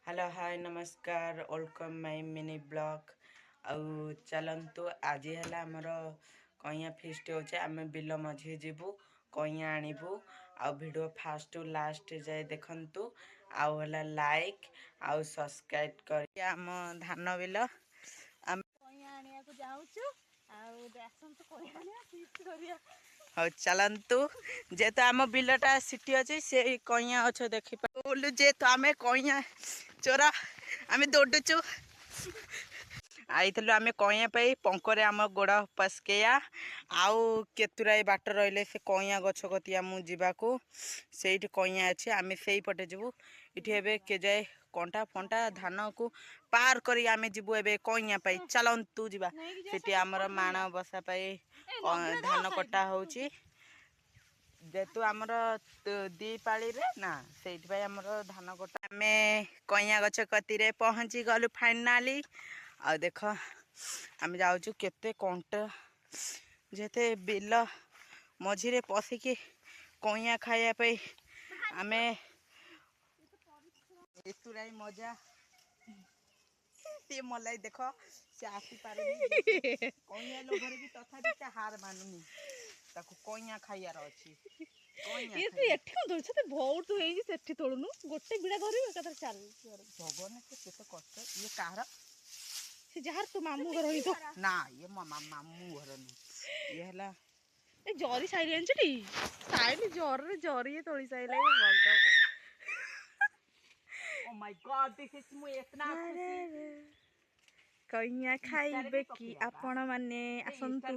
hello hi नमस्कार welcome my mini blog आउ चलतु आज है आमर कईया फिस्ट होचे आम बिल मझी जीवु कईया आणबू आ वीडियो फास्ट टू लास्ट जाए देखंतु आउ है लाइक आउ सब्सक्राइब कर आम धान बिल आम कईया आनिया को जाउछु आउ आसंतु कईया आनिया फिस्ट करिया हाँ चलतु जेहेतु आम बिलटा सिटी अच्छे से कईया अच्छे देखी बोलू जेहेतु आम कईया चोरा आम दौड़ुचु आईलु आम कईया पाई पंकरे आम गोड़ पसकेया आउ केतुराई बाट रही से कईया गछ कती आम जावाकू से कईया अच्छे आम से पटे जीवु ये के जाए कंटा फंटा धान को पार करी आम जीवु ए कईया पाई चलतु जा से आमर माण बसा पाई धान कटा होची जेतु आमर दी पाली रे ना से धान कटा आम कईया गछ कती पहुँची गलु फाइनाली आ देख आम जाऊँ केते कंट जेते बिल मझीरे पशिकी कईया खायापी आम एतुराई मजा सी मलाई देख से आसी पारे कईया लोभर भी तथापि से हार मानुनी ताकू कईया खाइयार अच्छी ये तू एठी को दोछ ते बहुत हेई जे सेठी तोड़नु गोटे बिड़ा धरि एकातर चाल भगवान के केते कष्ट ये कार से जहार तो मामू घर होई तो ना ये मामू घर नहीं ये हला ए जरी साइल आंचटी साइल जरी ये तोड़ी साइल है भगवान oh my God this is मु इतना खुशी कईया खाइबे की आपण माने आसंतु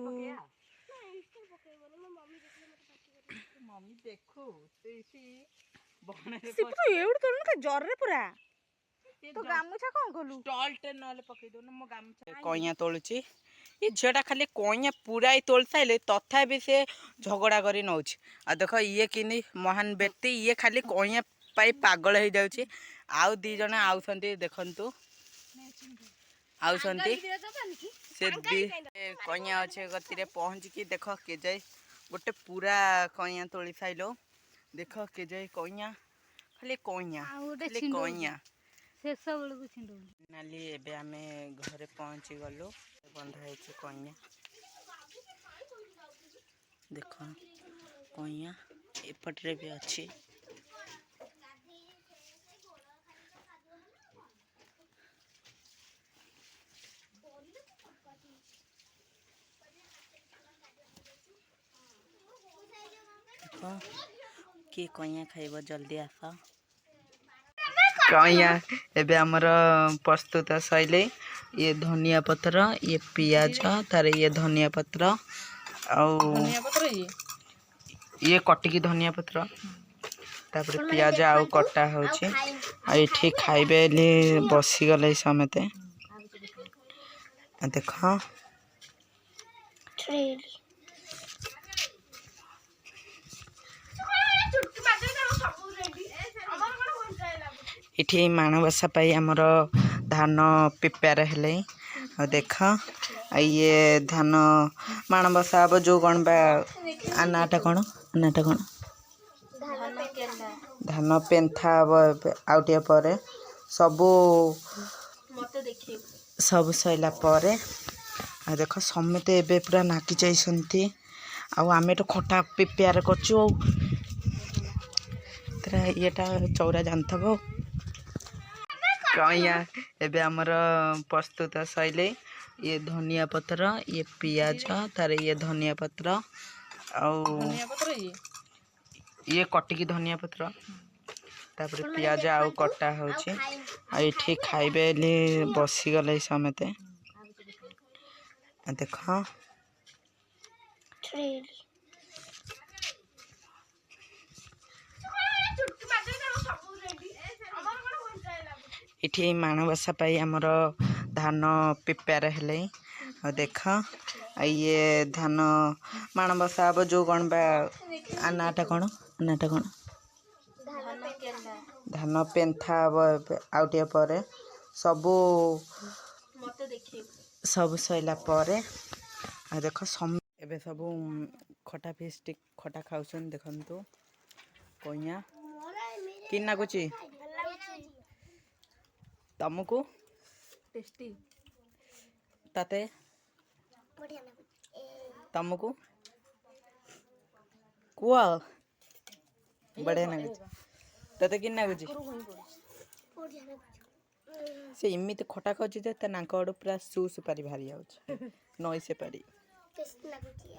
मम्मी देखो तेसी बहने रे से तो एउड तोड़नु का जरे पूरा तो गामुछा कोन कलु स्टॉल्ट नले पकई दो न मो गामुछा कईया तोलुची ये झीटा खाली कईया पूरा ही तोल साइले तथापि से झगड़ा करी नौछ आ देख ये किनी महान व्यक्ति ये खाली कईया पाई पागल हो जाउची आउ दी जने आउसंती देखंतु आउसंती से दी कईया अच्छे गति पहुँच की देख के जाए गोटे पूरा कईया तोली साइलो देख के जाए कईया खाली कईया खाली कईया शेष बेलू छिंडू नाली एबे आमे घरे पहुँची गलु बंधा है कईया देख कईया एपटे भी अच्छी किए कईया खाइब जल्दी आस कईया एबे हमर प्रस्तुत सैले ये धनिया पत्र ये पियाज तार ये धनिया पत्र ये कटिकी धनिया पत्र तापर पियाज आउ कटा होची आ एठी खाइबे ले बसी गले समेते देख इठी माणबसा पाई आमर धान प्रिपेयर हेले देख ये धान माणबसा अब जो कौन बा नाटा कौन धान पेन्था आउटे पर सबू सब सैला पर देख समते एबे पूरा नाकी जाइसंती आमे तो खटा प्रिपेयर करछु येटा चौरा जानथबो कईया एबे हमर प्रस्तुत सैले ये धनिया पत्र ये पियाज तार ये धनिया पत्र ये कटिकी धनिया पत्र तापर पियाज आउ कटा होची आ एठी खाइबे ले बसी गले समेते देख इठी माणबसा पाई आमर धान प्रिपेयर हेले देख ये धान माणबसा अब जो कौन बा नाटा कौन धान पेन्था आउटे पर सबू सब सैला पर देख एबे सबू खटा फिश खटा खाउछन देखंतु कईया कि नागुची ତମକୁ टेस्टी ତତେ ବଢିଆ ଲାଗୁଛି ତମକୁ କୁହ ବଢିଆ ଲାଗୁଛି ତତେ କି ଲାଗୁଛି ବଢିଆ ଲାଗୁଛି ସେ ଏମିତି ଖଟା ଖାଉଛି ଯେ ତା ନାଙ୍କ ଆଡୁ ପୁରା ସୁପାରି ବାହାରି ଯାଉଛି ନଈ ସେପାରି ଟେଷ୍ଟ ଲାଗୁଛି